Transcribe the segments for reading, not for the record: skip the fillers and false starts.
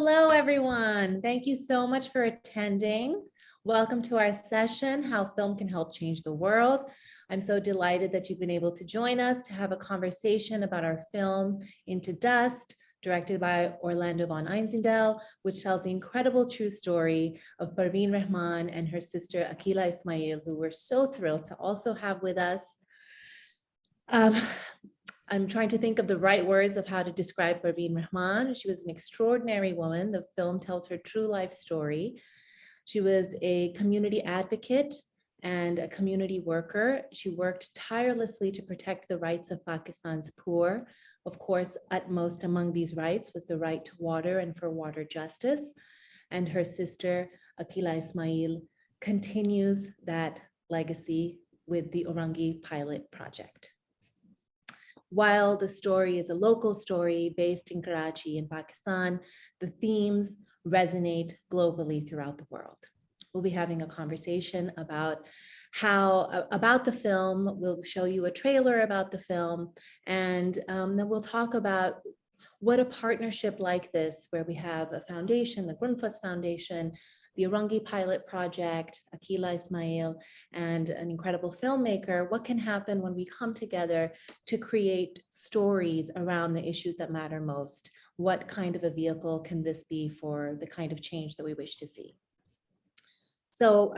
Hello, everyone. Thank you so much for attending. Welcome to our session, How Film Can Help Change the World. I'm so delighted that you've been able to join us to have a conversation about our film, Into Dust, directed by Orlando von Einsiedel, which tells the incredible true story of Parveen Rahman and her sister Akila Ismail, who we're so thrilled to also have with us. I'm trying to think of the right words of how to describe Parveen Rahman. She was an extraordinary woman. The film tells her true life story. She was a community advocate and a community worker. She worked tirelessly to protect the rights of Pakistan's poor. Of course, utmost among these rights was the right to water and for water justice. And her sister, Akila Ismail, continues that legacy with the Orangi Pilot Project. While the story is a local story based in Karachi in Pakistan, the themes resonate globally throughout the world. We'll be having a conversation about the film. We'll show you a trailer about the film, and then we'll talk about what a partnership like this, where we have a foundation, the Grundfos Foundation, the Orangi Pilot Project, Akila Ismail, and an incredible filmmaker, what can happen when we come together to create stories around the issues that matter most? What kind of a vehicle can this be for the kind of change that we wish to see? So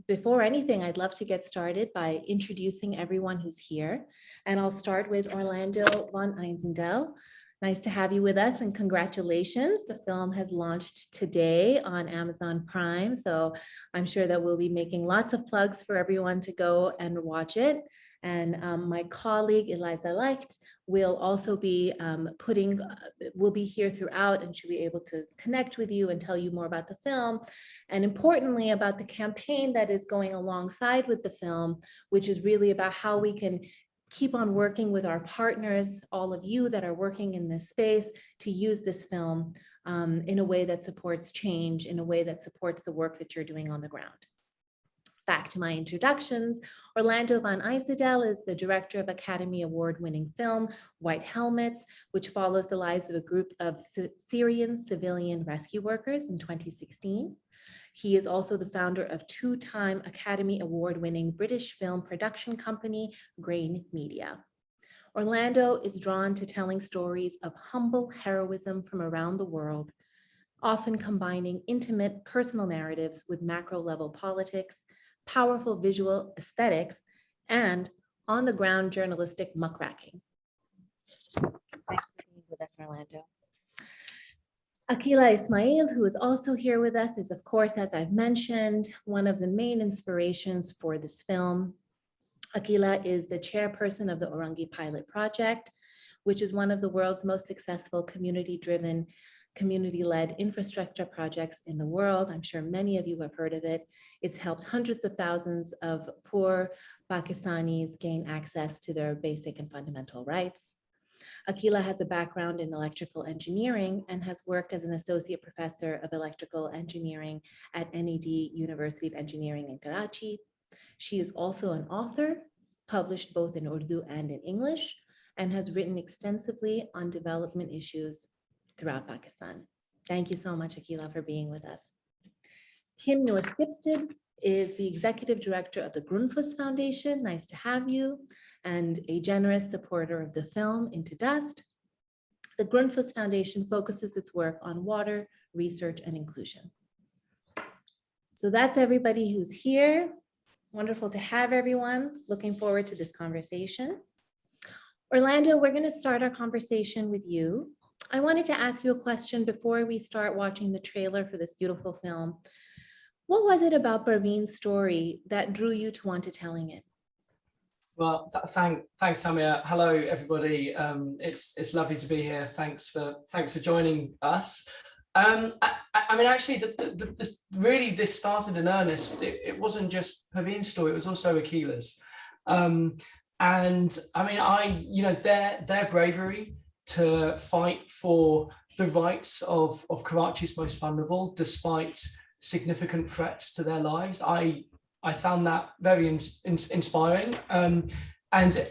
before anything, I'd love to get started by introducing everyone who's here. And I'll start with Orlando von Einsiedel. Nice to have you with us, and congratulations. The film has launched today on Amazon Prime, so I'm sure that we'll be making lots of plugs for everyone to go and watch it. And my colleague, Isadell, will also be will be here throughout, and she'll be able to connect with you and tell you more about the film, and importantly, about the campaign that is going alongside with the film, which is really about how we can keep on working with our partners, all of you that are working in this space, to use this film in a way that supports change, in a way that supports the work that you're doing on the ground. Back to my introductions. Orlando von Einsiedel is the director of Academy Award-winning film, White Helmets, which follows the lives of a group of Syrian civilian rescue workers in 2016. He is also the founder of two-time Academy Award-winning British film production company, Grain Media. Orlando is drawn to telling stories of humble heroism from around the world, often combining intimate personal narratives with macro-level politics, powerful visual aesthetics, and on-the-ground journalistic muckraking. Thanks for being with us, Orlando. Akila Ismail, who is also here with us, is, of course, as I've mentioned, one of the main inspirations for this film. Akila is the chairperson of the Orangi Pilot Project, which is one of the world's most successful community-driven, community-led infrastructure projects in the world. I'm sure many of you have heard of it. It's helped hundreds of thousands of poor Pakistanis gain access to their basic and fundamental rights. Akila has a background in electrical engineering and has worked as an associate professor of electrical engineering at NED University of Engineering in Karachi. She is also an author, published both in Urdu and in English, and has written extensively on development issues throughout Pakistan. Thank you so much, Akila, for being with us. Kim Newis-Gipstead is the executive director of the Grundfos Foundation. Nice to have you, and a generous supporter of the film Into Dust. The Grundfos Foundation focuses its work on water, research, and inclusion. So that's everybody who's here. Wonderful to have everyone. Looking forward to this conversation. Orlando, we're going to start our conversation with you. I wanted to ask you a question before we start watching the trailer for this beautiful film. What was it about Parveen's story that drew you to want to telling it? Well, thanks, Samia. Hello, everybody. It's lovely to be here. Thanks for joining us. I mean, actually, this started in earnest. It wasn't just Parveen's story; it was also Akila's. And I mean, their bravery to fight for the rights of Karachi's most vulnerable, despite significant threats to their lives. I found that very inspiring, and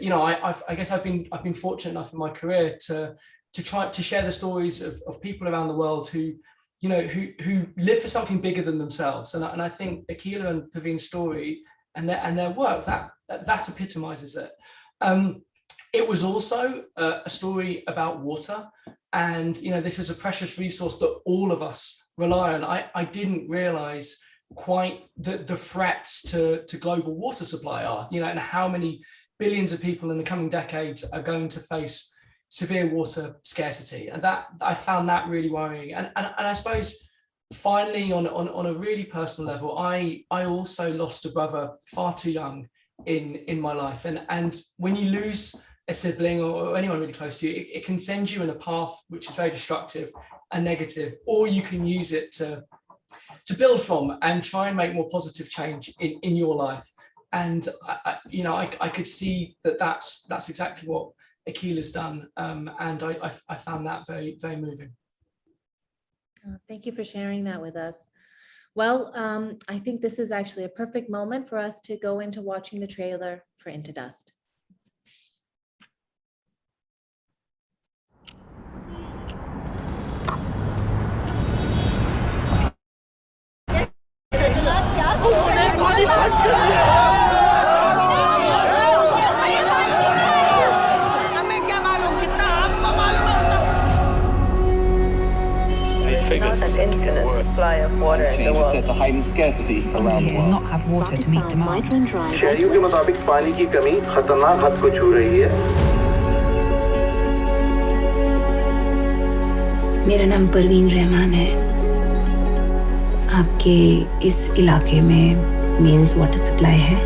you know, I guess I've been fortunate enough in my career to try to share the stories of people around the world who who live for something bigger than themselves. And I think Akila and Parveen's story and their work that epitomizes it. It was also a story about water, and this is a precious resource that all of us rely on. I didn't realize quite the threats to global water supply are, and how many billions of people in the coming decades are going to face severe water scarcity, and that I found that really worrying. And I suppose finally, on a really personal level, I also lost a brother far too young in my life, and when you lose a sibling or anyone really close to you, it can send you in a path which is very destructive and negative, or you can use it to build from and try and make more positive change in your life. And I could see that's exactly what Akila's done, and I found that very, very moving. Thank you for sharing that with us. Well, I think this is actually a perfect moment for us to go into watching the trailer for Into Dust. Not an infinite supply of water in the world. Set to heighten scarcity around the world. Not have water to meet demand. शहरियों के मुताबिक पानी की कमी खतरनाक हद को छू रही है। मेरा नाम परवीन रहमान है। आपके इस इलाके में मेंस वाटर सप्लाई है?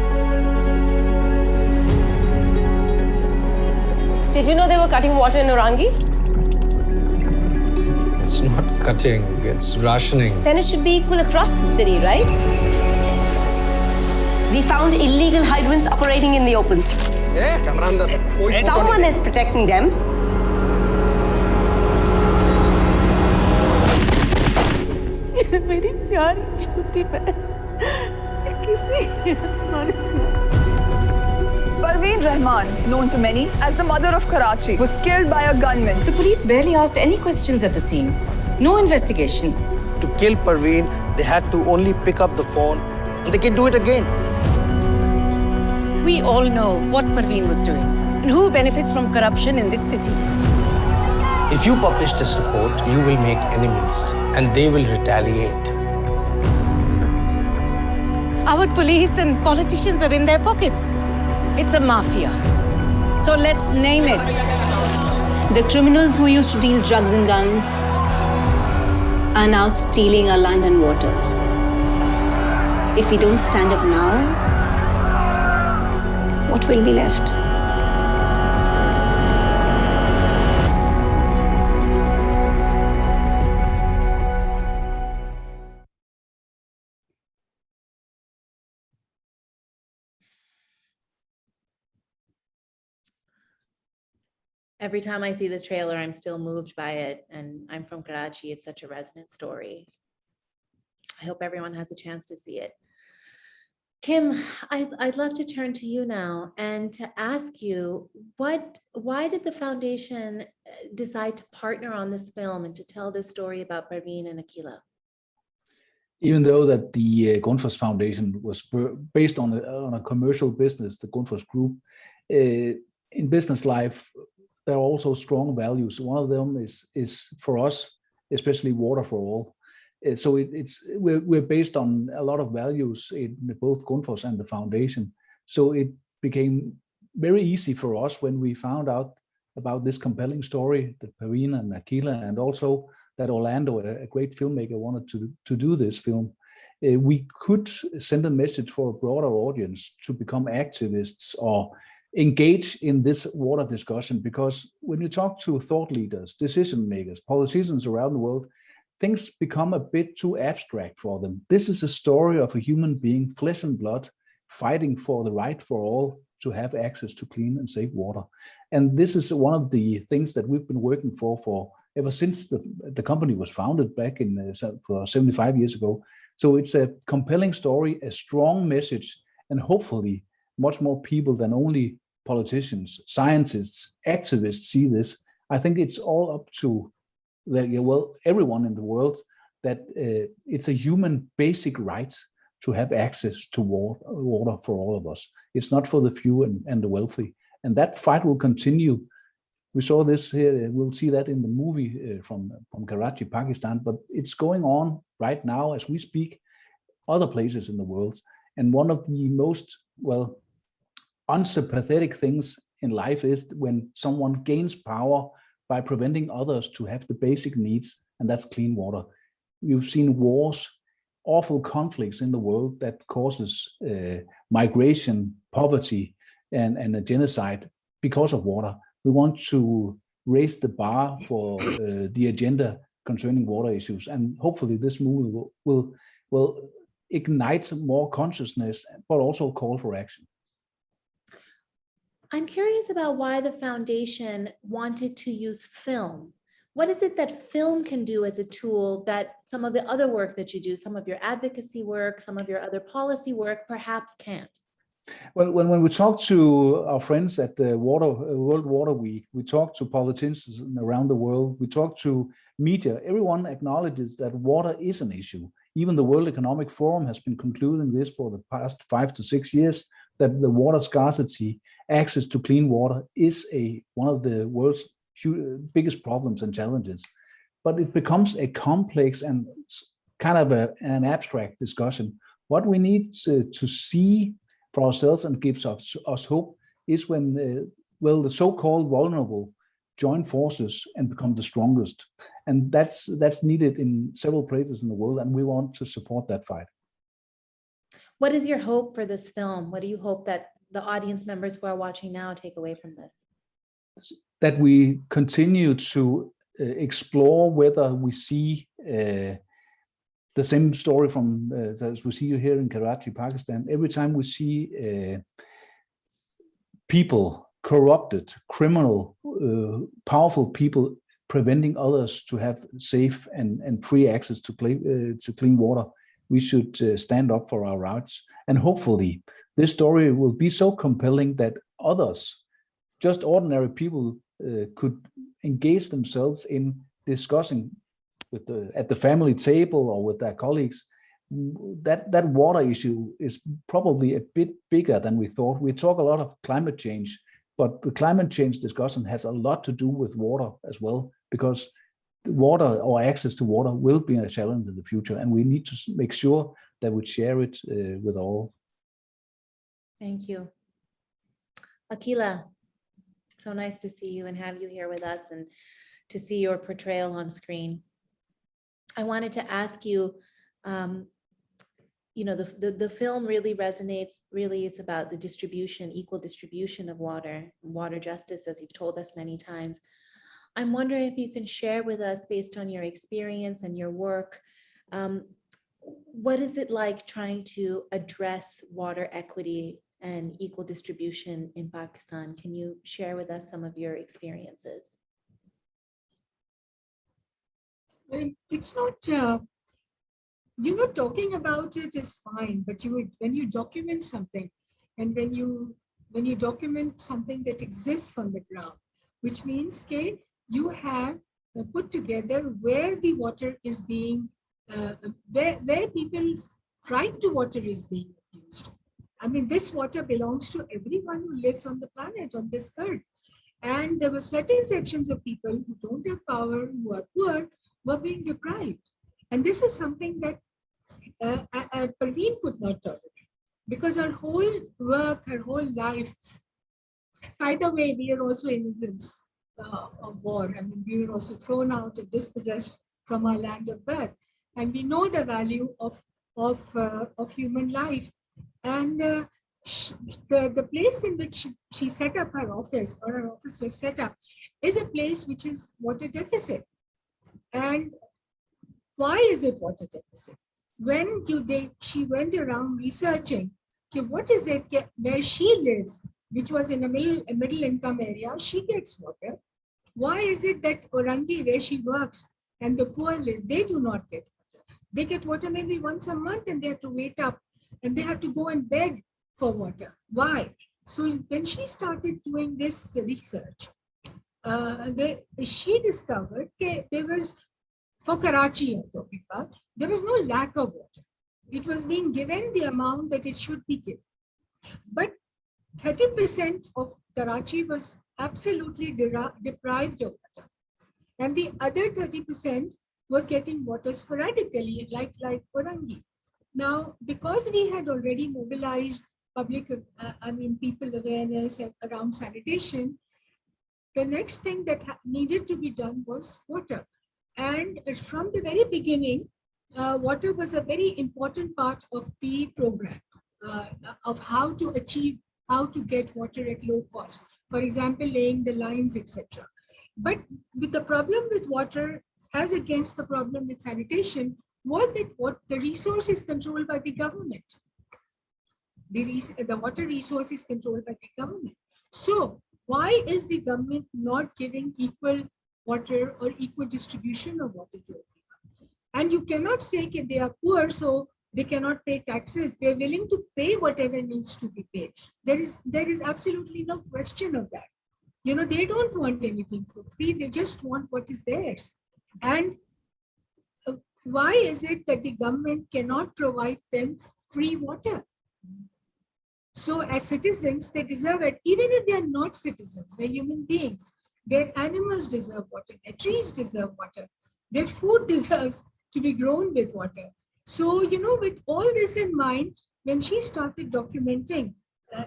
Did you know they were cutting water in Orangi? It's not cutting, it's rationing. Then it should be equal across the city, right? We found illegal hydrants operating in the open. Someone is protecting them. मेरी प्यारी छोटी बहन किसने Parveen Rahman, known to many as the mother of Karachi, was killed by a gunman. The police barely asked any questions at the scene. No investigation. To kill Parveen, they had to only pick up the phone and they can do it again. We all know what Parveen was doing and who benefits from corruption in this city. If you publish this report, you will make enemies and they will retaliate. Our police and politicians are in their pockets. It's a mafia. So let's name it. The criminals who used to deal drugs and guns are now stealing our land and water. If we don't stand up now, what will be left? Every time I see this trailer, I'm still moved by it. And I'm from Karachi. It's such a resonant story. I hope everyone has a chance to see it. Kim, I'd love to turn to you now and to ask you, why did the foundation decide to partner on this film and to tell this story about Parveen and Akila? Even though that the Grundfos Foundation was based on a commercial business, the Grundfos Group, in business life, there are also strong values. One of them is for us, especially water for all. So we're based on a lot of values in both Grundfos and the foundation. So it became very easy for us when we found out about this compelling story that Parveen and Akila, and also that Orlando, a great filmmaker, wanted to do this film. We could send a message for a broader audience to become activists or engage in this water discussion, because when you talk to thought leaders, decision makers, politicians around the world, things become a bit too abstract for them. This is a story of a human being, flesh and blood, fighting for the right for all to have access to clean and safe water. And this is one of the things that we've been working for ever since the company was founded back in 75 years ago. So it's a compelling story, a strong message, and hopefully much more people than only politicians, scientists, activists see this. I think it's all up to everyone in the world that it's a human basic right to have access to water for all of us. It's not for the few and the wealthy. And that fight will continue. We saw this here, we'll see that in the movie from Karachi, Pakistan, but it's going on right now as we speak, other places in the world. And one of the most, unsympathetic things in life is when someone gains power by preventing others to have the basic needs, and that's clean water. You've seen wars, awful conflicts in the world that causes migration, poverty, and a genocide because of water. We want to raise the bar for the agenda concerning water issues, and hopefully this movie will ignite more consciousness, but also call for action. I'm curious about why the foundation wanted to use film. What is it that film can do as a tool that some of the other work that you do, some of your advocacy work, some of your other policy work perhaps can't? Well, when we talk to our friends at the World Water Week, we talk to politicians around the world, we talk to media, everyone acknowledges that water is an issue. Even the World Economic Forum has been concluding this for the past 5 to 6 years, that the water scarcity, access to clean water is one of the world's biggest problems and challenges. But it becomes a complex and kind of an abstract discussion. What we need to see for ourselves and gives us hope is when, the so-called vulnerable join forces and become the strongest. And that's needed in several places in the world, and we want to support that fight. What is your hope for this film? What do you hope that the audience members who are watching now take away from this? That we continue to explore whether we see the same story from as we see here in Karachi, Pakistan. Every time we see people, corrupted, criminal, powerful people preventing others to have safe and free access to clean water, we should stand up for our rights. And hopefully this story will be so compelling that others, just ordinary people, could engage themselves in discussing at the family table or with their colleagues. That water issue is probably a bit bigger than we thought. We talk a lot of climate change, but the climate change discussion has a lot to do with water as well, because water or access to water will be a challenge in the future, and we need to make sure that we share it with all. Thank you. Akila, so nice to see you and have you here with us and to see your portrayal on screen. I wanted to ask you, the film really resonates, it's about the distribution, equal distribution of water, water justice, as you've told us many times. I'm wondering if you can share with us, based on your experience and your work, what is it like trying to address water equity and equal distribution in Pakistan? Can you share with us some of your experiences? It's not, talking about it is fine, but when you document something, and when you document something that exists on the ground, which means you have put together where the water is being, where people's right to water is being used. I mean, this water belongs to everyone who lives on the planet, on this earth. And there were certain sections of people who don't have power, who are poor, were being deprived. And this is something that Parveen could not tolerate, because her whole work, her whole life, by the way, we are also immigrants of war. I mean, we were also thrown out and dispossessed from our land of birth. And we know the value of human life. And the place in which she set up her office, or her office was set up, is a place which is water deficit. And why is it water deficit? When she went around researching, what is it where she lives, which was in a middle income area, she gets water. Why is it that Orangi, where she works, and the poor live, they do not get water? They get water maybe once a month, and they have to wait up, and they have to go and beg for water. Why? So when she started doing this research, she discovered there was For Karachi, I'm talking about, there was no lack of water. It was being given the amount that it should be given. But 30% of Karachi was absolutely deprived of water. And the other 30% was getting water sporadically, like Orangi. Now, because we had already mobilized people awareness around sanitation, the next thing that needed to be done was water. And from the very beginning, water was a very important part of the program of how to get water at low cost. For example, laying the lines, etc. But with the problem with water, as against the problem with sanitation, was that what the resource is controlled by the government. The water resource is controlled by the government. So why is the government not giving equal water or equal distribution of water to everyone? And you cannot say that they are poor, so they cannot pay taxes. They're willing to pay whatever needs to be paid. There is absolutely no question of that. You know, they don't want anything for free. They just want what is theirs. And why is it that the government cannot provide them free water? So as citizens, they deserve it. Even if they are not citizens, they're human beings. Their animals deserve water. Their trees deserve water. Their food deserves to be grown with water. So, you know, with all this in mind, when she started documenting,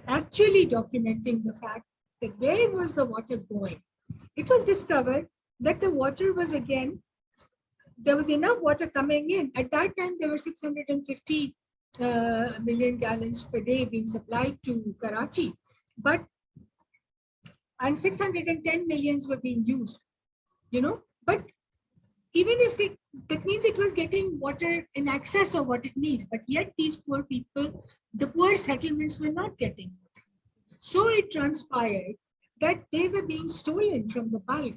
actually documenting the fact that where was the water going, it was discovered that the water was again, there was enough water coming in. At that time, there were 650 million gallons per day being supplied to Karachi, and 610 millions were being used, you know, but even if that means it was getting water in excess of what it needs, but yet these poor people, the poor settlements were not getting water. So it transpired that they were being stolen from the bulk,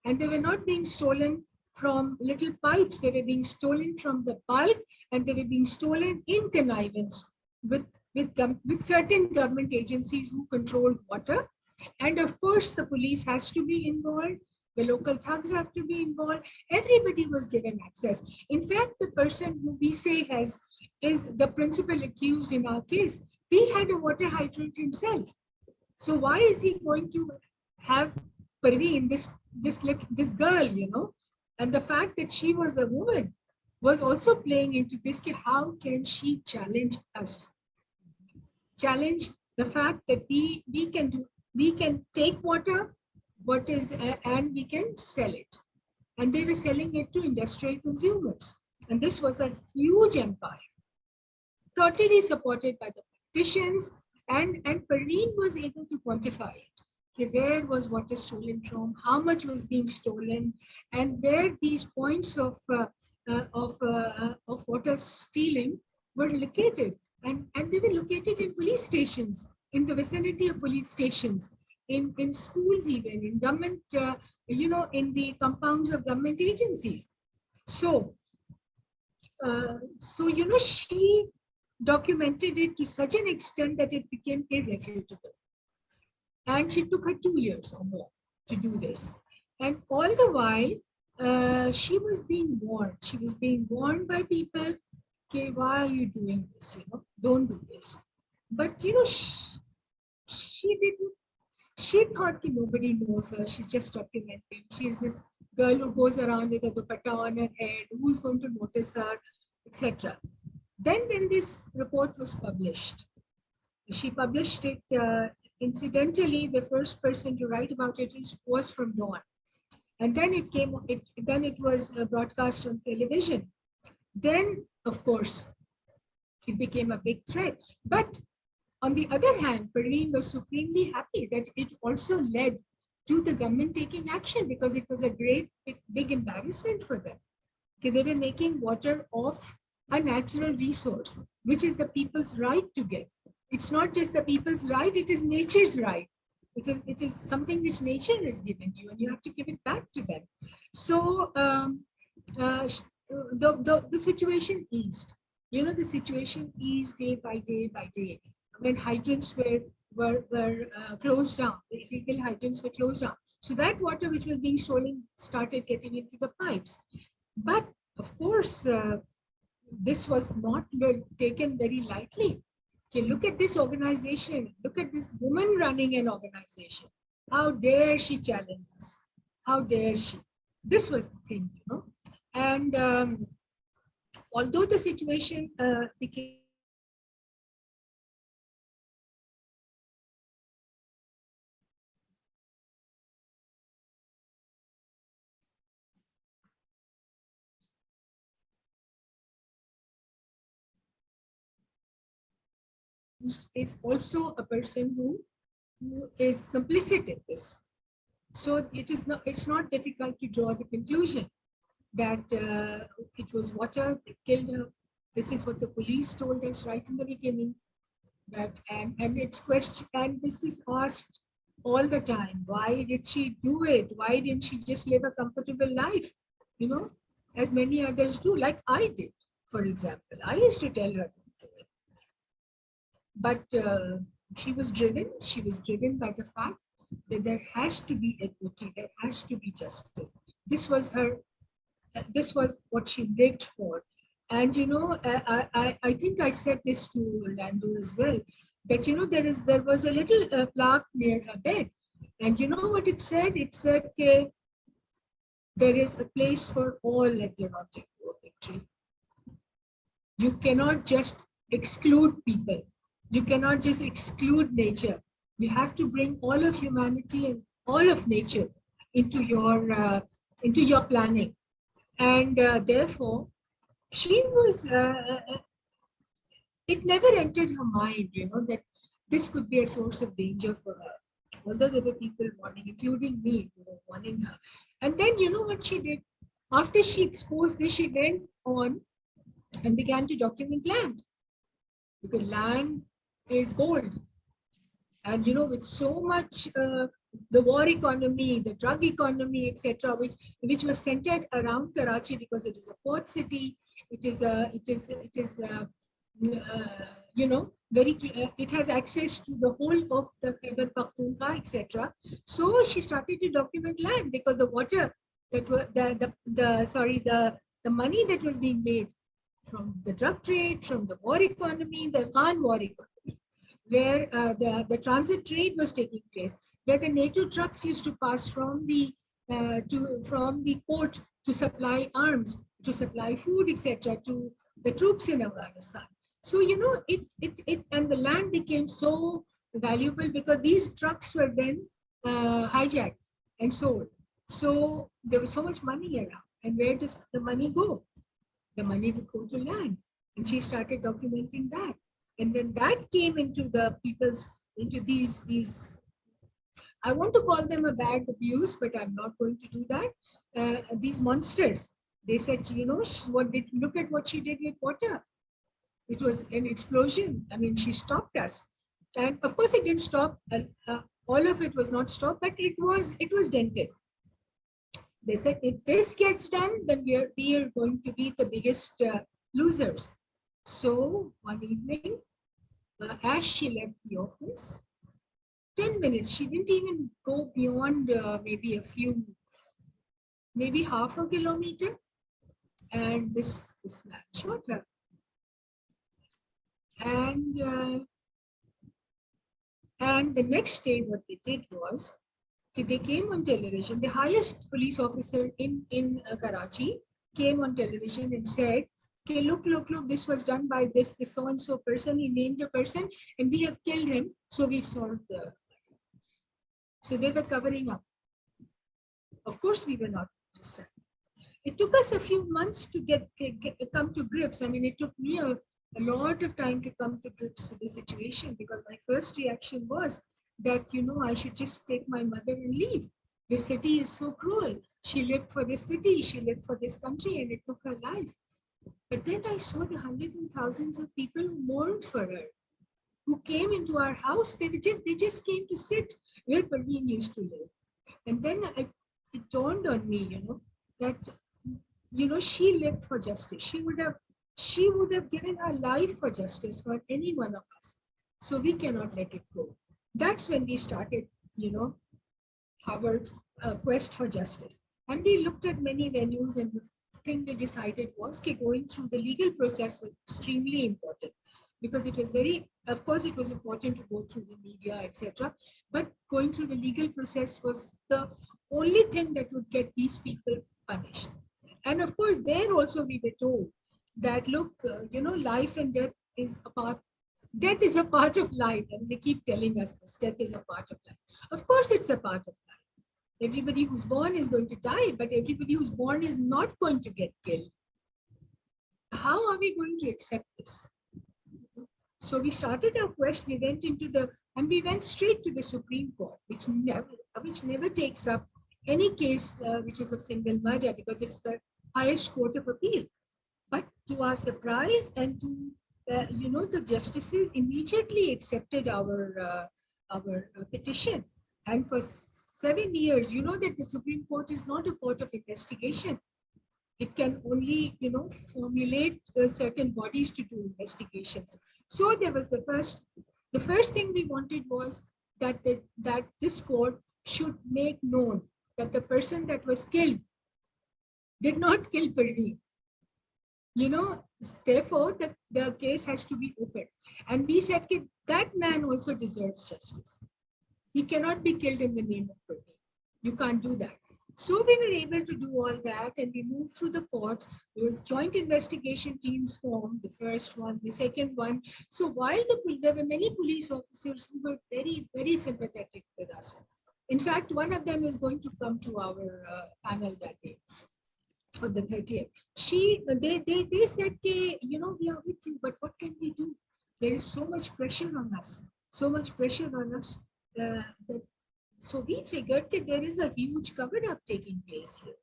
and they were not being stolen from little pipes. They were being stolen from the bulk, and they were being stolen in connivance with certain government agencies who controlled water. And of course, the police has to be involved. The local thugs have to be involved. Everybody was given access. In fact, the person who we say is the principal accused in our case, he had a water hydrant himself. So why is he going to have Parveen, this girl, you know? And the fact that she was a woman was also playing into this. How can she challenge us? Challenge the fact that we can take water, and we can sell it. And they were selling it to industrial consumers. And this was a huge empire, totally supported by the politicians. And Parveen was able to quantify it. Okay, where was water stolen from? How much was being stolen? And where these points of water stealing were located. And they were located in police stations, in the vicinity of police stations, in schools, even in government, in the compounds of government agencies. So, she documented it to such an extent that it became irrefutable. And she took her 2 years or more to do this. And all the while, she was being warned. She was being warned by people, okay, why are you doing this? You know, don't do this. But, you know, she didn't. She thought that nobody knows her. She's just documenting. She's this girl who goes around with a dupatta on her head. Who's going to notice her, etc. Then when this report was published, she published it. Incidentally, the first person to write about it was from Dawn. And then it was broadcast on television. Then, of course, it became a big threat. But on the other hand, Parveen was supremely happy that it also led to the government taking action, because it was a great, big embarrassment for them. Okay, they were making water off a natural resource, which is the people's right to get. It's not just the people's right, it is nature's right. It is something which nature has given you, and you have to give it back to them. So the situation eased. You know, the situation eased day by day by day. When hydrants were closed down, the illegal hydrants were closed down. So that water which was being stolen started getting into the pipes. But of course, this was not taken very lightly. Okay, look at this organization. Look at this woman running an organization. How dare she challenge us? How dare she? This was the thing, you know. And although the situation became is also a person who is complicit in this. So it's not difficult to draw the conclusion that it was water that killed her. This is what the police told us right in the beginning. That and it's question, and this is asked all the time. Why did she do it? Why didn't she just live a comfortable life? You know, as many others do, like I did, for example. I used to tell her to do it. But she was driven. She was driven by the fact that there has to be equity, there has to be justice. This was her. This was what she lived for. And you know, I think I said this to Orlando as well. That you know, there was a little plaque near her bed, and you know what it said? It said, "Okay, there is a place for all at the Rendezvous of Victory." You cannot just exclude people. You cannot just exclude nature. You have to bring all of humanity and all of nature into your planning. And therefore, she was, it never entered her mind, you know, that this could be a source of danger for her. Although there were people warning, including me, you know, warning her. And then, you know what she did? After she exposed this, she went on and began to document land. Because land is gold. And, you know, with so much the war economy, the drug economy, etc., which was centered around Karachi because it is a port city. It is you know, very it has access to the whole of the Khyber Pakhtunkhwa, etc. So she started to document land because the water that were the money that was being made from the drug trade, from the war economy, the Khan war economy, where the transit trade was taking place, where the NATO trucks used to pass from the port to supply arms, to supply food, etc., to the troops in Afghanistan. So you know, it and the land became so valuable because these trucks were then hijacked and sold. So there was so much money around, and where does the money go? The money would go to land, and she started documenting that. And when that came into the people's, into these, I want to call them a bad abuse, but I'm not going to do that. These monsters, they said, you know, look at what she did with water. It was an explosion. I mean, she stopped us. And of course it didn't stop. All of it was not stopped, but it was dented. They said, if this gets done, then we are going to be the biggest losers. So one evening, as she left the office, 10 minutes, she didn't even go beyond maybe half a kilometer. And this man shot her. And the next day, what they did was, they came on television. The highest police officer in Karachi came on television and said, okay, look, this was done by this so-and-so person. He named a person and we have killed him. So we've solved the. So they were covering up. Of course, we were not understanding. It took us a few months to come to grips. I mean, it took me a lot of time to come to grips with the situation, because my first reaction was that, you know, I should just take my mother and leave. This city is so cruel. She lived for this city, she lived for this country, and it took her life. But then I saw the hundreds and thousands of people who mourned for her, who came into our house. They just came to sit where Parveen used to live. And then it dawned on me, you know, that, you know, she lived for justice. She would have given her life for justice for any one of us. So we cannot let it go. That's when we started, you know, our quest for justice. And we looked at many venues, and thing we decided was that going through the legal process was extremely important, because it was very, of course, it was important to go through the media, etc. But going through the legal process was the only thing that would get these people punished. And of course, there also we were told that, look, life and death is a part. Death is a part of life, and they keep telling us this. Death is a part of life. Of course, it's a part of life. Everybody who's born is going to die, but everybody who's born is not going to get killed. How are we going to accept this? So we started our quest. We went straight to the Supreme Court, which never takes up any case which is of single murder, because it's the highest court of appeal. But to our surprise, and to the justices immediately accepted our petition. And for 7 years, you know that the Supreme Court is not a court of investigation. It can only, formulate certain bodies to do investigations. So there was the first thing we wanted was that this court should make known that the person that was killed did not kill Parveen. Therefore, the case has to be opened. And we said that man also deserves justice. He cannot be killed in the name of Parveen. You can't do that. So we were able to do all that, and we moved through the courts. There was joint investigation teams formed, the first one, the second one. So while there were many police officers who were very, very sympathetic with us. In fact, one of them is going to come to our panel that day, on the 30th. They said, we are with you, but what can we do? There is so much pressure on us, so we figured that there is a huge cover-up taking place here,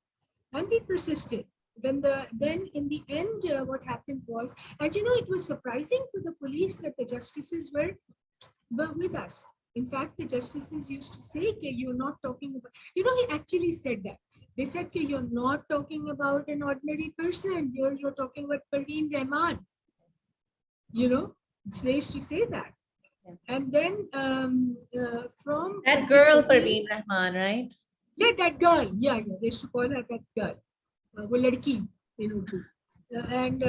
and we persisted. Then in the end, what happened was, and it was surprising for the police that the justices were with us. In fact, the justices used to say, "You're not talking about." He actually said that. They said, "You're not talking about an ordinary person. You're talking about Parveen Rahman." They used to say that. And then from that girl, Parveen Rahman, right? Yeah, that girl. Yeah, they used to call her that girl. वो लड़की, and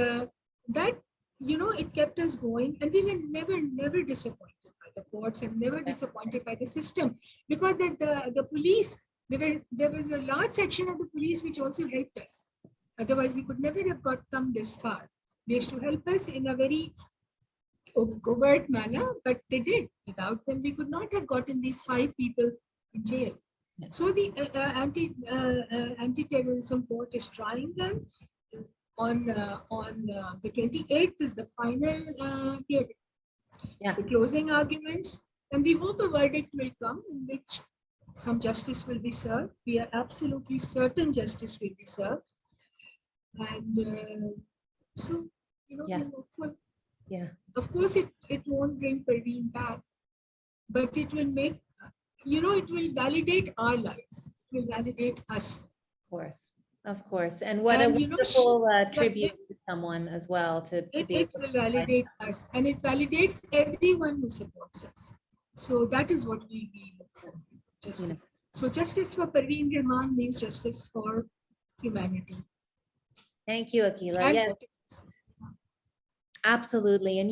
that it kept us going, and we were never disappointed by the courts and never disappointed by the system, because the police, there was a large section of the police which also helped us. Otherwise, we could never have come this far. They used to help us in a very covert manner, but they did. Without them, we could not have gotten these 5 people in jail. So the anti-terrorism court is trying them. On the 28th is the final hearing, the closing arguments, and we hope a verdict will come in which some justice will be served. We are absolutely certain justice will be served, and so we're hopeful. Yeah. Of course, it won't bring Parveen back, but it will make, it will validate our lives. It will validate us. Of course. And what a wonderful tribute to someone as well to be able to will validate us, and it validates everyone who supports us. So that is what we look for, justice. So justice for Parveen Rahman means justice for humanity. Thank you, Akila. Yes. Absolutely. And,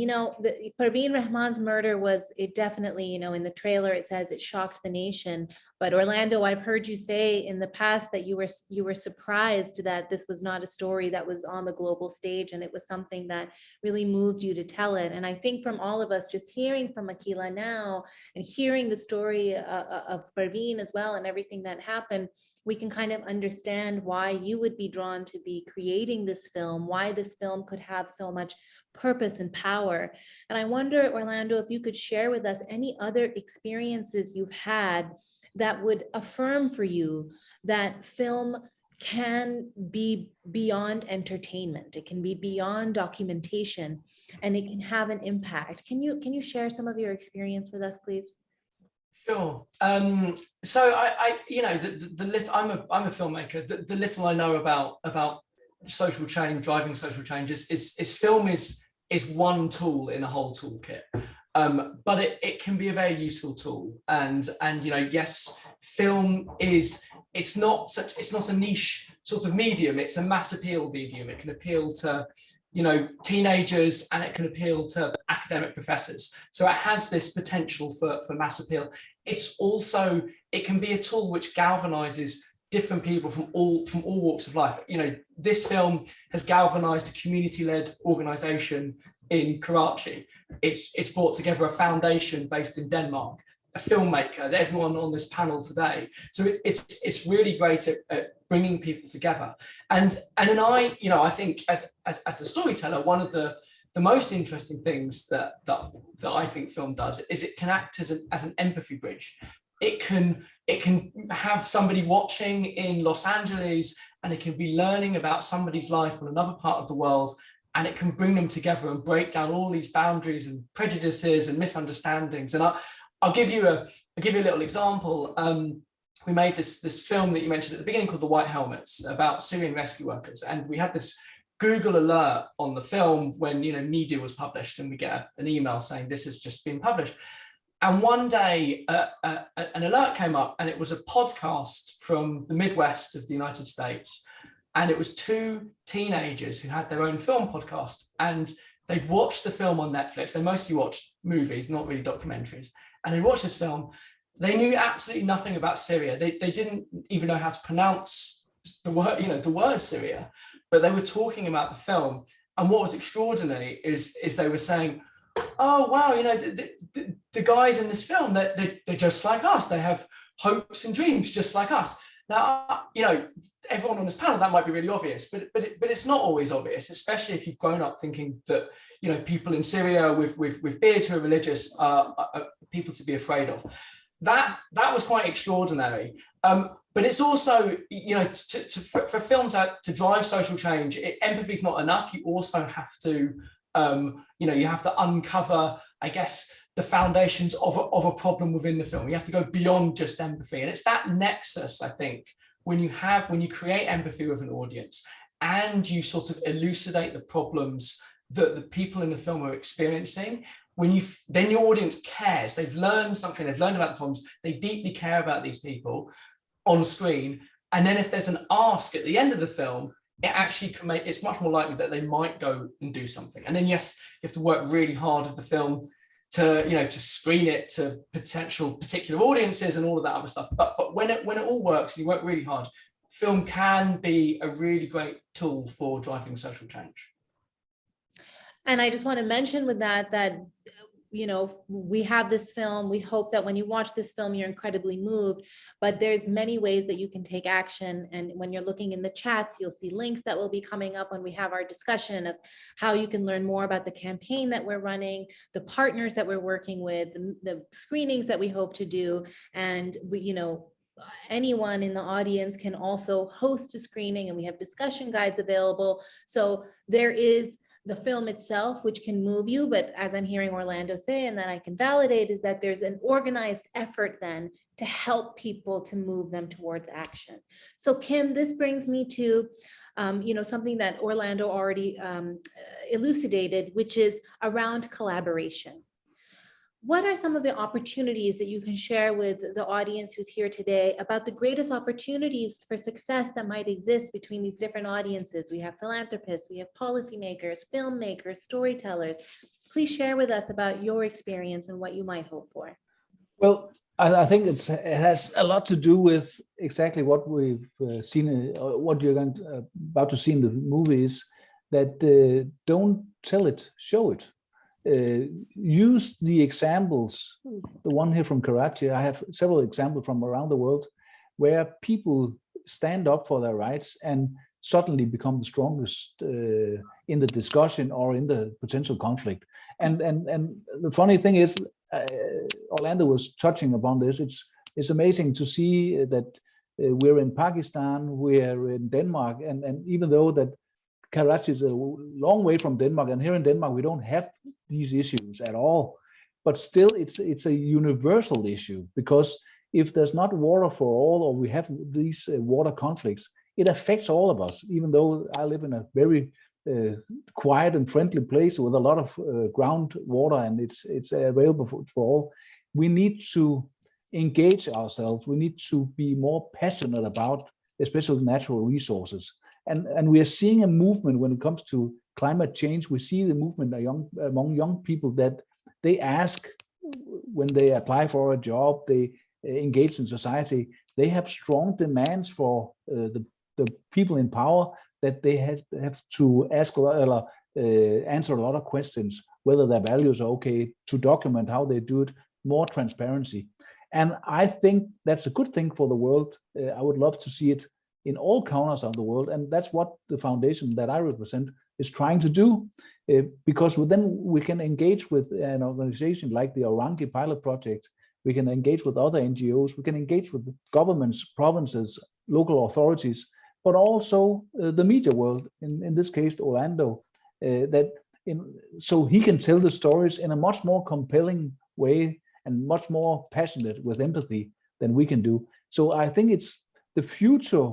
Parveen Rahman's murder it definitely, in the trailer, it says it shocked the nation. But Orlando, I've heard you say in the past that you were surprised that this was not a story that was on the global stage, and it was something that really moved you to tell it. And I think from all of us, just hearing from Akila now and hearing the story of Parveen as well and everything that happened, we can kind of understand why you would be drawn to be creating this film, why this film could have so much purpose and power. And I wonder, Orlando, if you could share with us any other experiences you've had that would affirm for you that film can be beyond entertainment. It can be beyond documentation, and it can have an impact. Can you share some of your experience with us, please? Sure. So I the little, I'm a filmmaker. The little I know about social change, driving social change is film is one tool in a whole toolkit. But it can be a very useful tool. And yes, film it's not a niche sort of medium. It's a mass appeal medium. It can appeal to, you know, teenagers, and it can appeal to academic professors. So it has this potential for mass appeal. It's also, it can be a tool which galvanizes different people from all walks of life. You know, this film has galvanized a community-led organization in Karachi. It's brought together a foundation based in Denmark, a filmmaker, everyone on this panel today. So it's really great at bringing people together. And then I think as a storyteller, one of the most interesting things that I think film does is it can act as an empathy bridge. It can have somebody watching in Los Angeles, and it can be learning about somebody's life on another part of the world, and it can bring them together and break down all these boundaries and prejudices and misunderstandings. And I'll give you a little example. We made this film that you mentioned at the beginning called The White Helmets, about Syrian rescue workers, and we had this Google alert on the film when, you know, media was published, and we get an email saying this has just been published. And one day an alert came up, and it was a podcast from the Midwest of the United States. And it was two teenagers who had their own film podcast, and they'd watched the film on Netflix. They mostly watched movies, not really documentaries. And they watched this film. They knew absolutely nothing about Syria. They didn't even know how to pronounce the word, you know, the word Syria, but they were talking about the film. And what was extraordinary is they were saying, oh, wow, you know, the guys in this film, they're just like us. They have hopes and dreams just like us. Now, you know, everyone on this panel, that might be really obvious, but it's not always obvious, especially if you've grown up thinking that, you know, people in Syria with beards who are religious are people to be afraid of. That was quite extraordinary. But it's also, you know, for film to drive social change, empathy is not enough. You also have to, you know, you have to uncover, I guess, the foundations of a problem within the film. You have to go beyond just empathy. And it's that nexus, I think, when you create empathy with an audience and you sort of elucidate the problems that the people in the film are experiencing, then your audience cares. They've learned something, they've learned about the problems, they deeply care about these people on screen. And then if there's an ask at the end of the film, it actually can make, it's much more likely that they might go and do something. And then, yes, you have to work really hard with the film to, you know, to screen it to particular audiences and all of that other stuff. But when it all works, and you work really hard, film can be a really great tool for driving social change. And I just want to mention with that, you know, we have this film. We hope that when you watch this film, you're incredibly moved, but there's many ways that you can take action. And when you're looking in the chats, you'll see links that will be coming up when we have our discussion of how you can learn more about the campaign that we're running, the partners that we're working with, the screenings that we hope to do. And we, you know, anyone in the audience can also host a screening, and we have discussion guides available. So there is the film itself, which can move you, but as I'm hearing Orlando say, and that I can validate, is that there's an organized effort then to help people to move them towards action. So Kim, this brings me to, you know, something that Orlando already elucidated, which is around collaboration. What are some of the opportunities that you can share with the audience who's here today about the greatest opportunities for success that might exist between these different audiences? We have philanthropists, we have policymakers, filmmakers, storytellers. Please share with us about your experience and what you might hope for. Well, I think it has a lot to do with exactly what we've seen, what you're about to see in the movies, that don't tell it, show it. Use the examples, the one here from Karachi. I have several examples from around the world where people stand up for their rights and suddenly become the strongest in the discussion or in the potential conflict. And the funny thing is, Orlando was touching upon this. It's amazing to see that we're in Pakistan, we're in Denmark, and even though that Karachi is a long way from Denmark, and here in Denmark we don't have these issues at all, but still it's a universal issue, because if there's not water for all, or we have these water conflicts, it affects all of us. Even though I live in a very quiet and friendly place with a lot of groundwater, and it's available for all, we need to engage ourselves. We need to be more passionate about especially natural resources. And we are seeing a movement when it comes to climate change. We see the movement among young people that they ask when they apply for a job, they engage in society, they have strong demands for the people in power, that they have to ask answer a lot of questions, whether their values are okay, to document how they do it, more transparency. And I think that's a good thing for the world. I would love to see it in all corners of the world. And that's what the foundation that I represent is trying to do, because then we can engage with an organization like the Orangi Pilot Project. We can engage with other NGOs. We can engage with governments, provinces, local authorities, but also the media world, in this case, Orlando, so he can tell the stories in a much more compelling way and much more passionate with empathy than we can do. So I think it's the future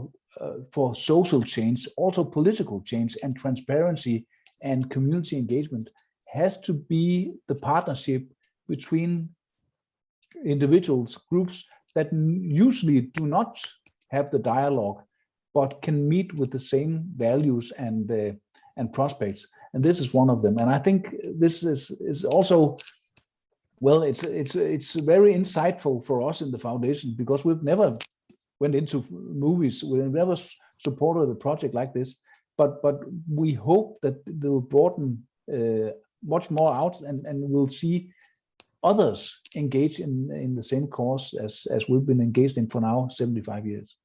for social change, also political change and transparency and community engagement has to be the partnership between individuals, groups that usually do not have the dialogue, but can meet with the same values and prospects. And this is one of them. And I think this is also, well, it's very insightful for us in the foundation, because we've never went into movies, we've never supported a project like this, but we hope that they'll broaden much more out, and we'll see others engage in the same cause as we've been engaged in for now 75 years.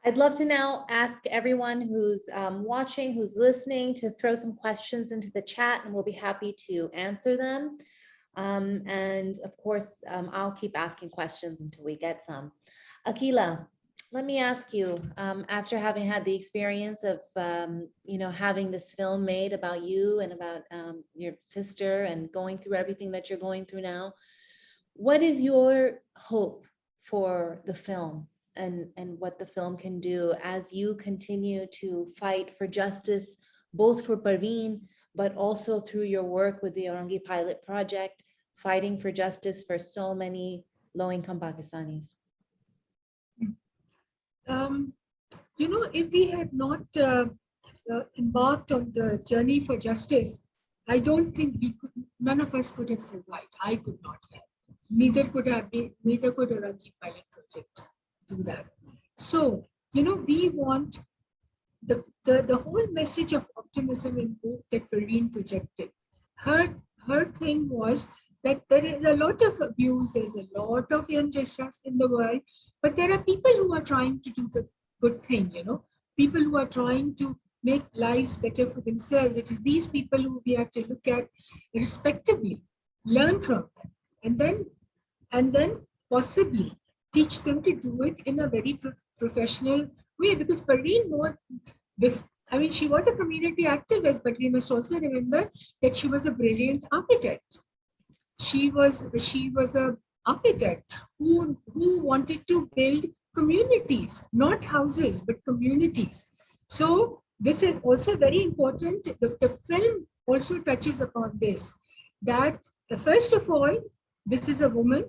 I'd love to now ask everyone who's watching, who's listening, to throw some questions into the chat, and we'll be happy to answer them. And of course, I'll keep asking questions until we get some. Akila, let me ask you, after having had the experience of, having this film made about you and about your sister and going through everything that you're going through now, what is your hope for the film and what the film can do as you continue to fight for justice, both for Parveen, but also through your work with the Orangi Pilot Project, fighting for justice for so many low-income Pakistanis? If we had not embarked on the journey for justice, I don't think none of us could have survived. I could not have. Neither could Orangi Pilot Project do that. So, we want the whole message of optimism and hope that Parveen projected. Her thing was that there is a lot of abuse, there's a lot of injustice in the world, but there are people who are trying to do the good thing, people who are trying to make lives better for themselves. It is these people who we have to look at respectively, learn from them, and then possibly teach them to do it in a very professional way. Because Parveen, she was a community activist, but we must also remember that she was a brilliant architect. She was an architect who wanted to build communities, not houses, but communities. So this is also very important. The film also touches upon this, that first of all, this is a woman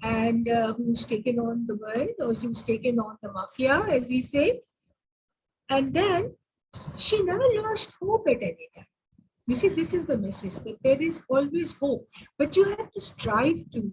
and who's taken on the world, or who's taken on the mafia, as we say. And then she never lost hope at any time. You see, this is the message, that there is always hope, but you have to strive to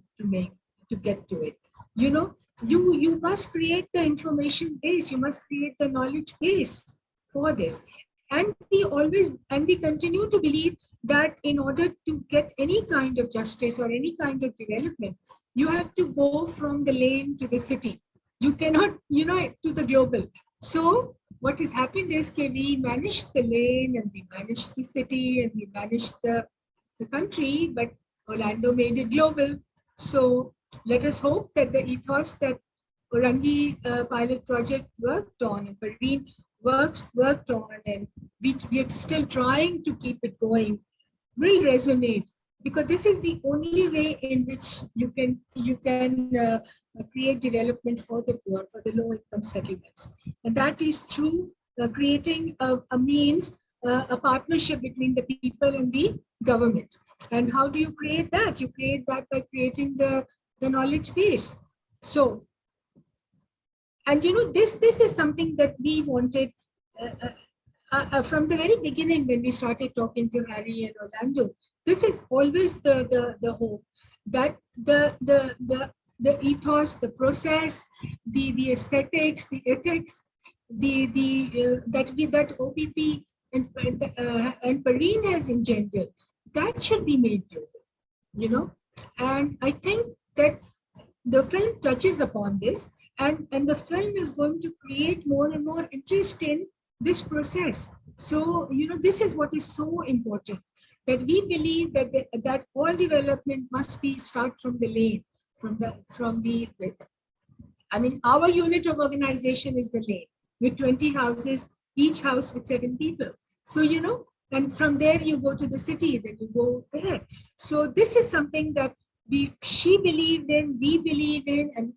get to it. You must create the information base, you must create the knowledge base for this. And we continue to believe that in order to get any kind of justice or any kind of development, you have to go from the lane to the city. You cannot, to the global. So what has happened is that we managed the lane and we managed the city and we managed the country, but Orlando made it global. So let us hope that the ethos that Orangi Pilot Project worked on and Parveen worked on, and we are still trying to keep it going, will resonate, because this is the only way in which you can create development for the poor, for the low-income settlements, and that is through creating a means, a partnership between the people and the government. And how do you create that? You create that by creating the knowledge base. So And this is something that we wanted from the very beginning when we started talking to Harry and Orlando. This is always the hope that the ethos, the process, the aesthetics, the ethics, that OPP and Parveen has engendered, that should be made global, And I think that the film touches upon this, and the film is going to create more and more interest in this process. So, this is what is so important, that we believe that all development must start from the lane, our unit of organization is the lane with 20 houses, each house with 7 people. So, and from there you go to the city, then you go ahead. So this is something that she believed in, we believe in,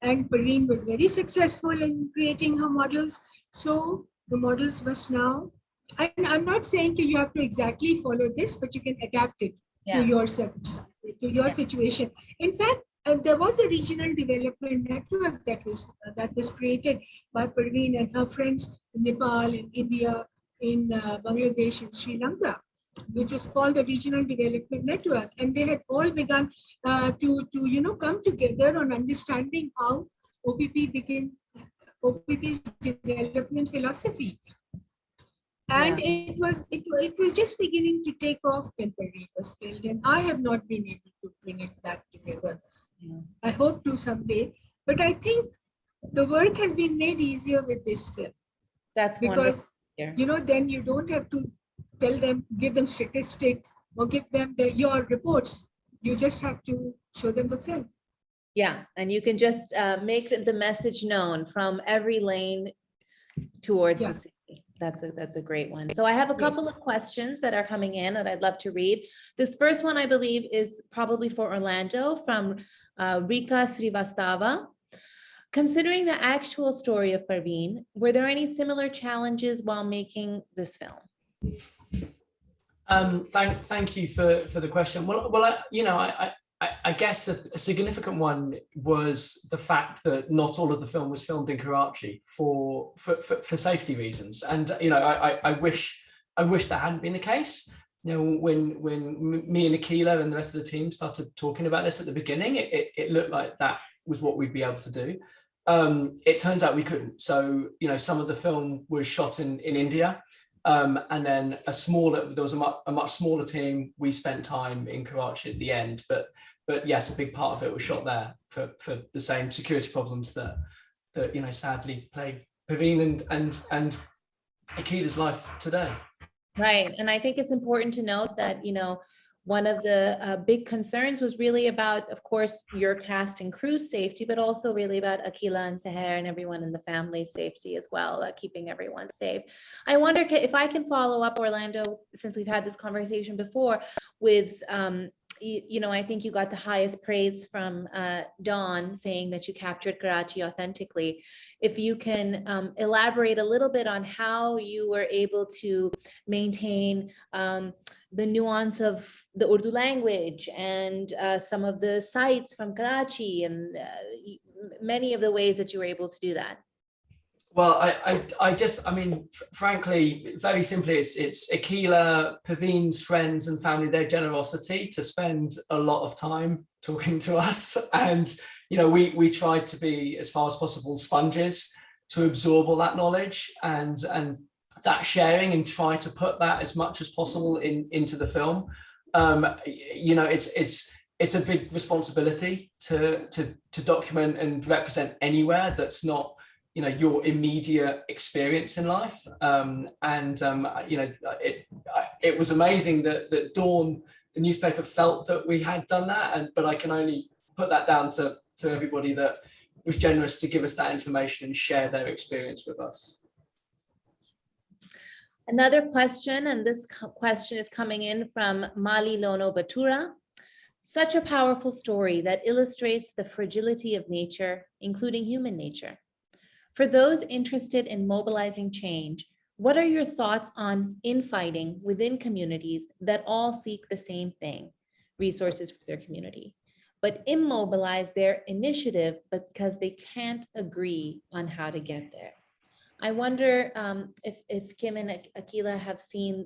and Parveen was very successful in creating her models. So the models must now, and I'm not saying that you have to exactly follow this, but you can adapt it to your circumstance, to your situation. In fact, there was a regional development network that was created by Parveen and her friends in Nepal, in India, in Bangladesh, and Sri Lanka, which was called the Regional Development Network, and they had all begun to come together on understanding how OPP's development philosophy. And it was just beginning to take off when Parveen was killed, and I have not been able to bring it back together. I hope to someday, but I think the work has been made easier with this film. That's because wonderful. Then you don't have to give them statistics or give them your reports. You just have to show them the film. Yeah, and you can just make the message known from every lane towards the city. That's a great one. So I have a couple of questions that are coming in that I'd love to read. This first one, I believe, is probably for Orlando from Rika Srivastava. Considering the actual story of Parveen, were there any similar challenges while making this film? Thank you for the question. Well, I guess a significant one was the fact that not all of the film was filmed in Karachi for safety reasons, and I wish that hadn't been the case. When me and Akila and the rest of the team started talking about this at the beginning, it looked like that was what we'd be able to do. It turns out we couldn't. So some of the film was shot in India. And then there was a much smaller team. We spent time in Karachi at the end, but yes, a big part of it was shot there for the same security problems that sadly plague Parveen and Akila's life today. Right, and I think it's important to note that one of the big concerns was really about, of course, your cast and crew's safety, but also really about Akila and Seher and everyone in the family's safety as well, keeping everyone safe. I wonder if I can follow up, Orlando, since we've had this conversation before, with, I think you got the highest praise from Dawn saying that you captured Karachi authentically. If you can elaborate a little bit on how you were able to maintain the nuance of the Urdu language and some of the sites from Karachi and many of the ways that you were able to do that. Well, I mean, frankly, very simply, it's Akila, Parveen's friends and family, their generosity to spend a lot of time talking to us. And, we tried to be, as far as possible, sponges to absorb all that knowledge and that sharing, and try to put that as much as possible into the film. It's a big responsibility to document and represent anywhere that's not your immediate experience in life. It was amazing that Dawn, the newspaper, felt that we had done that, but I can only put that down to everybody that was generous to give us that information and share their experience with us. Another question, and this question is coming in from Mali Lono Batura. Such a powerful story that illustrates the fragility of nature, including human nature. For those interested in mobilizing change, what are your thoughts on infighting within communities that all seek the same thing, resources for their community? but immobilize their initiative because they can't agree on how to get there. I wonder if Kim and Akila have seen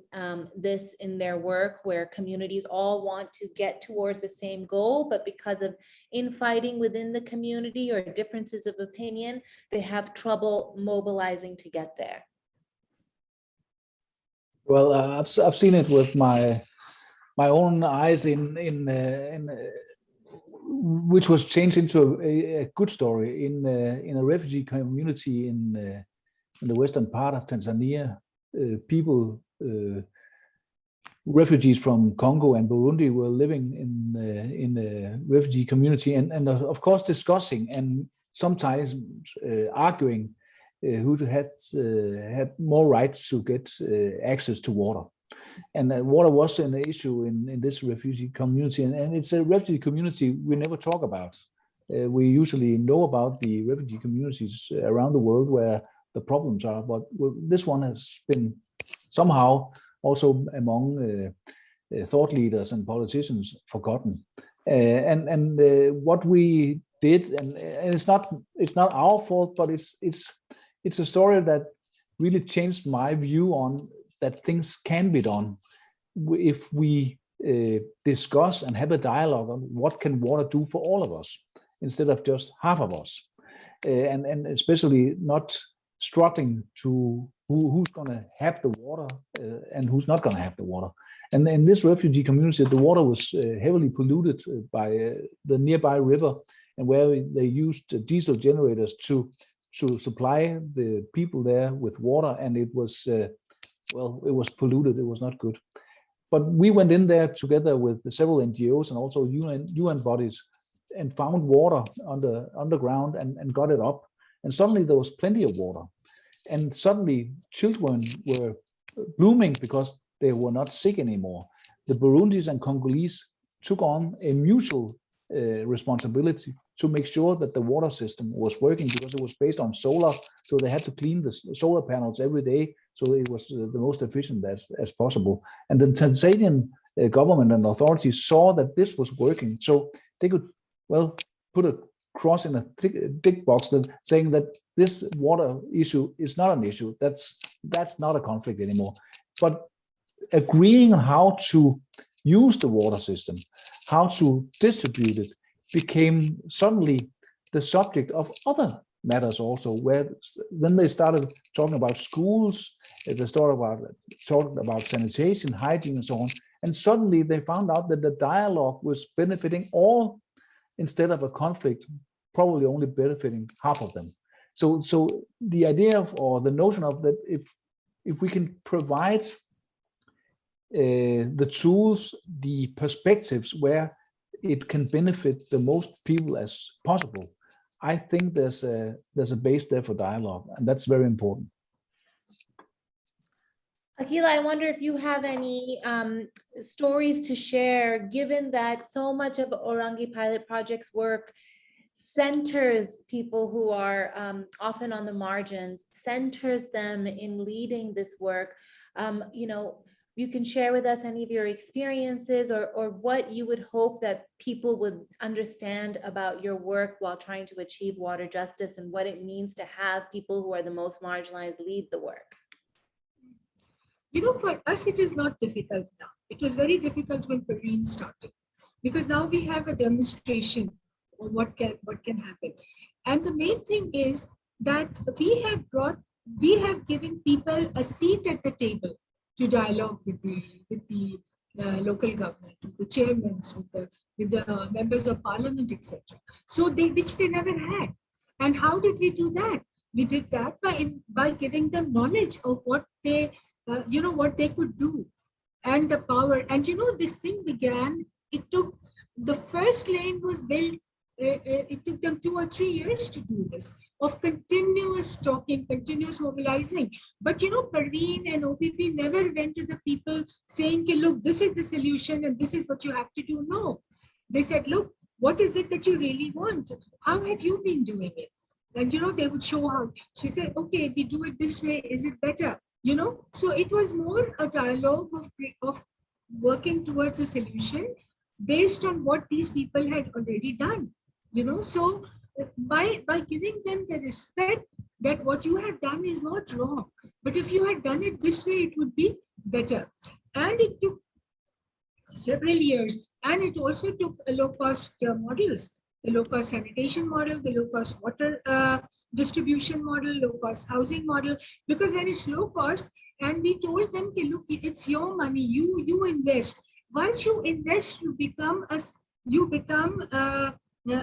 this in their work, where communities all want to get towards the same goal, but because of infighting within the community or differences of opinion, they have trouble mobilizing to get there. Well, I've seen it with my own eyes which was changed into a good story in a refugee community in the western part of Tanzania. People, refugees from Congo and Burundi, were living in a refugee community, and of course discussing and sometimes arguing who had more rights to get access to water. And water was an issue in this refugee community, and it's a refugee community we never talk about. We usually know about the refugee communities around the world where the problems are, but this one has been somehow also among thought leaders and politicians forgotten. And what we did, and it's not our fault, but it's a story that really changed my view on that things can be done if we discuss and have a dialogue on what can water do for all of us instead of just half of us, and especially not struggling to who's going to have the water and who's not going to have the water. And in this refugee community, the water was heavily polluted by the nearby river, and where they used diesel generators to supply the people there with water, and it was it was polluted. It was not good. But we went in there together with several NGOs and also UN bodies and found water underground and got it up. And suddenly there was plenty of water. And suddenly children were blooming because they were not sick anymore. The Burundis and Congolese took on a mutual responsibility to make sure that the water system was working, because it was based on solar. So they had to clean the solar panels every day, so it was the most efficient as possible. And the Tanzanian government and authorities saw that this was working, so they could, put a cross in a tick box saying that this water issue is not an issue. That's not a conflict anymore. But agreeing on how to use the water system, how to distribute it, became suddenly the subject of other matters also, where then they started talking about schools, they started talking about sanitation, hygiene, and so on. And suddenly they found out that the dialogue was benefiting all instead of a conflict, probably only benefiting half of them. So the idea of, or the notion of that, if we can provide the tools, the perspectives where it can benefit the most people as possible, I think there's a base there for dialogue, and that's very important. Akila, I wonder if you have any stories to share, given that so much of Orangi Pilot Project's work centers people who are often on the margins, centers them in leading this work. You can share with us any of your experiences or what you would hope that people would understand about your work while trying to achieve water justice, and what it means to have people who are the most marginalized lead the work. For us, it is not difficult now. It was very difficult when Parveen started, because now we have a demonstration of what can happen. And the main thing is that we have given people a seat at the table to dialogue with the local government, with the chairmen, with the members of parliament, etc. So which they never had. And how did we do that? We did that by giving them knowledge of what they what they could do, and the power. And this thing began. It took, the first lane was built. It took them 2 or 3 years to do this, of continuous talking, continuous mobilizing. But Parveen and OPP never went to the people saying, look, this is the solution and this is what you have to do. No, they said, look, what is it that you really want? How have you been doing it? And they would show how. She said, okay, if we do it this way, is it better? So it was more a dialogue of working towards a solution, based on what these people had already done. So by giving them the respect that what you have done is not wrong, but if you had done it this way, it would be better. And it took several years, and it also took a low-cost models, the low-cost sanitation model, the low-cost water distribution model, low-cost housing model, because when it's low cost, and we told them, okay, look, it's your money, you invest. Once you invest, you become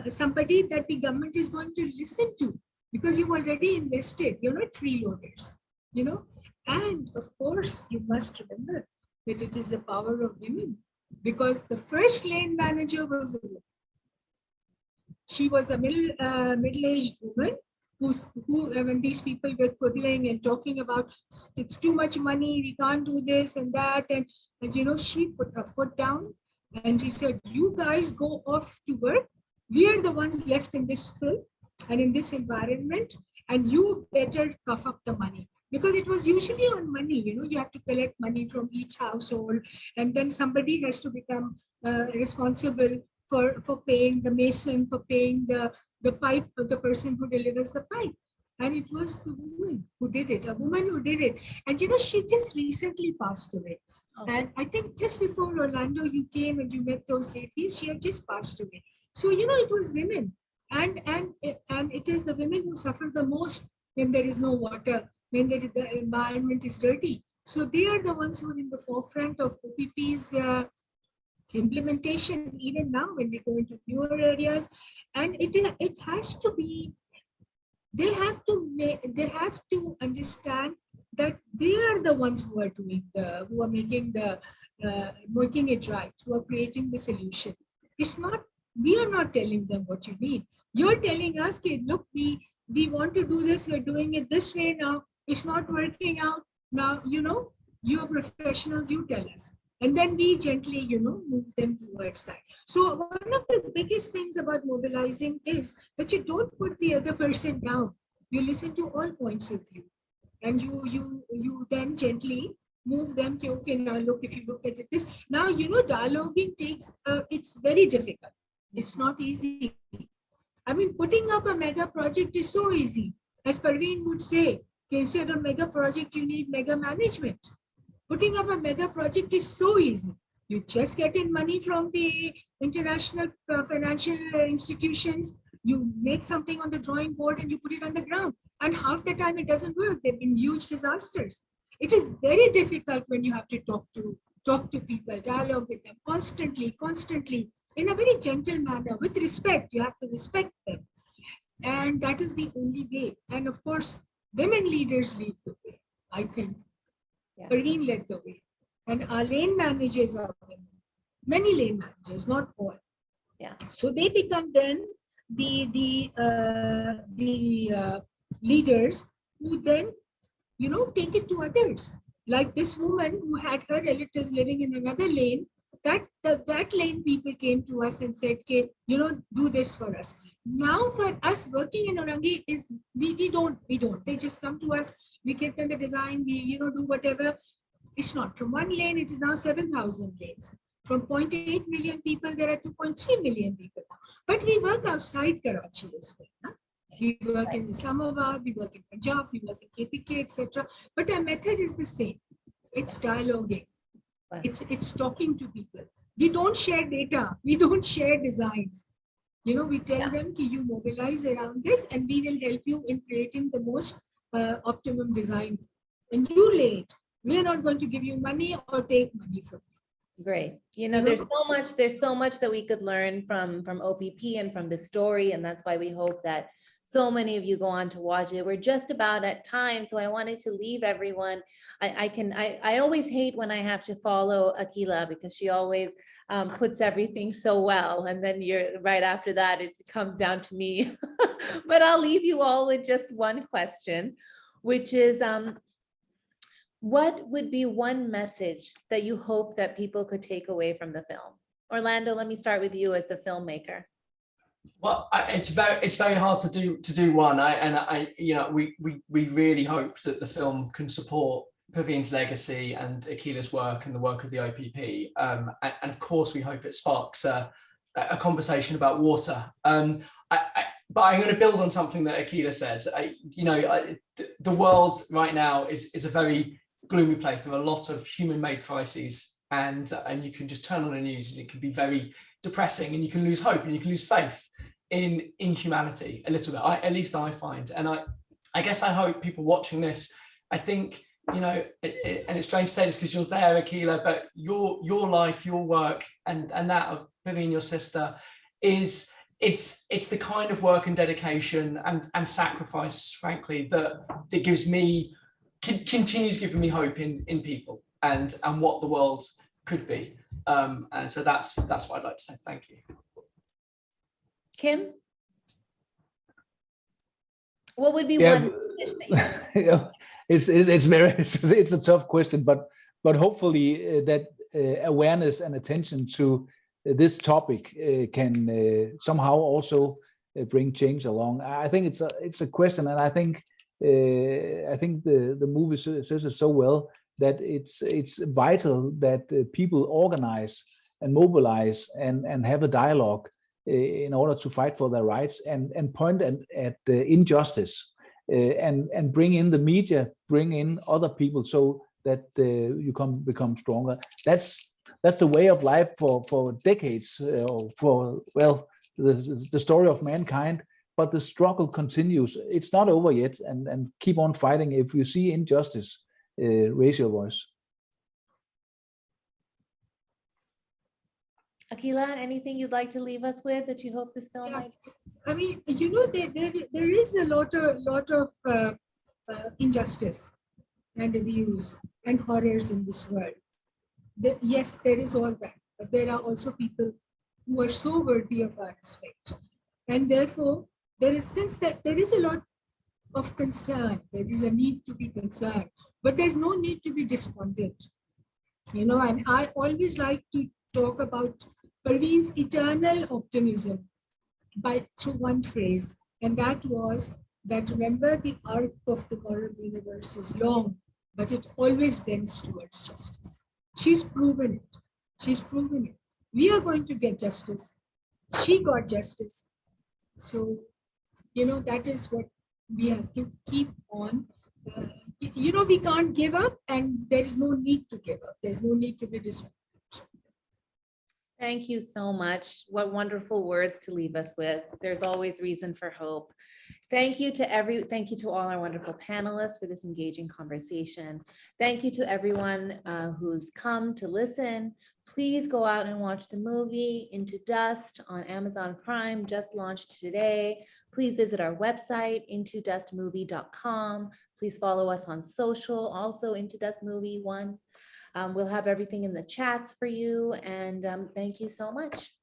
somebody that the government is going to listen to, because you've already invested. You're not freeloaders, And of course, you must remember that it is the power of women, because the first lane manager was a woman. She was a middle-aged woman who, when these people were quibbling and talking about it's too much money, we can't do this and that, and she put her foot down and she said, "You guys go off to work. We are the ones left in this filth and in this environment, and you better cough up the money." Because it was usually on money, you have to collect money from each household, and then somebody has to become responsible for paying the mason, for paying the pipe, the person who delivers the pipe. And it was the woman who did it, a woman who did it. And she just recently passed away. Okay. And I think just before Orlando, you came and you met those ladies, she had just passed away. So, it was women. And it is the women who suffer the most when there is no water, when the environment is dirty. So they are the ones who are in the forefront of OPP's implementation, even now when we go into newer areas. And it has to be, they have to understand that they are the ones who are making it right, who are creating the solution. It's not, we are not telling them what you need. You're telling us, okay, look, we want to do this, we're doing it this way now, it's not working out. Now, you're professionals, you tell us. And then we gently, move them towards that. So one of the biggest things about mobilizing is that you don't put the other person down. You listen to all points of view. And you then gently move them to, okay, now look, if you look at it this. Now, dialoguing takes, it's very difficult. It's not easy. I mean, putting up a mega project is so easy. As Parveen would say, instead of mega project, you need mega management. Putting up a mega project is so easy. You just get in money from the international financial institutions, you make something on the drawing board and you put it on the ground. And half the time it doesn't work. They've been huge disasters. It is very difficult when you have to talk to people, dialogue with them constantly, in a very gentle manner, with respect. You have to respect them. And that is the only way. And of course, women leaders lead the way, I think. Parveen led the way. And our lane managers are women. Many lane managers, not all. Yeah. So they become then the leaders who then, take it to others. Like this woman who had her relatives living in another lane, that lane people came to us and said, okay, do this for us. Now for us working in Orangi is, we don't. They just come to us, we give them the design, we, do whatever. It's not from one lane, it is now 7,000 lanes. From 0.8 million people, there are 2.3 million people now. But we work outside Karachi as well. Huh? We work in Islamabad, we work in Punjab, we work in KPK, etc. But our method is the same. It's dialoguing. Wow. It's talking to people. We don't share data. We don't share designs. We tell them that you mobilize around this and we will help you in creating the most optimum design. And you lay it. We are not going to give you money or take money from you. Great. There's so much that we could learn from OPP and from the story. And that's why we hope that so many of you go on to watch it. We're just about at time, so I wanted to leave everyone. I always hate when I have to follow Akila because she always puts everything so well, and then right after that it comes down to me. But I'll leave you all with just one question, which is what would be one message that you hope that people could take away from the film? Orlando, let me start with you as the filmmaker. Well, it's very hard to do one. We really hope that the film can support Praveen's legacy and Akila's work and the work of the IPP. And of course, we hope it sparks a conversation about water. But I'm going to build on something that Akila said. The world right now is a very gloomy place. There are a lot of human-made crises, and you can just turn on the news and it can be very depressing, and you can lose hope and you can lose faith in humanity a little bit. At least I find, and I guess I hope people watching this, I think, and it's strange to say this because you're there, Akila, but your life, your work, and that of Praveen, your sister, it's the kind of work and dedication and sacrifice, frankly, that gives me, continues giving me hope in people and what the world could be. And so that's what I'd like to say. Thank you. Kim, what would be one dish that you it's a tough question, but hopefully that awareness and attention to this topic can somehow also bring change along. I think it's a question, and I think the movie says it so well, that it's vital that people organize and mobilize and have a dialogue in order to fight for their rights and point at the injustice, and bring in the media, bring in other people, so that you can become stronger. That's the way of life for decades, the story of mankind. But the struggle continues. It's not over yet, and keep on fighting. If you see injustice, raise your voice. Akila, anything you'd like to leave us with that you hope this film might? I mean, there is a lot of injustice and abuse and horrors in this world. Yes, there is all that, but there are also people who are so worthy of our respect, and therefore there is a lot of concern. There is a need to be concerned, but there's no need to be despondent. And I always like to talk about Praveen's eternal optimism through one phrase, and that was that, remember, the arc of the moral universe is long, but it always bends towards justice. She's proven it. She's proven it. We are going to get justice. She got justice. So, that is what we have to keep on. We can't give up, and there is no need to give up. There's no need to be disappointed. Thank you so much. What wonderful words to leave us with. There's always reason for hope. Thank you to all our wonderful panelists for this engaging conversation. Thank you to everyone who's come to listen. Please go out and watch the movie Into Dust on Amazon Prime, just launched today. Please visit our website, intodustmovie.com. Please follow us on social, also Into Dust Movie 1. We'll have everything in the chats for you, and thank you so much.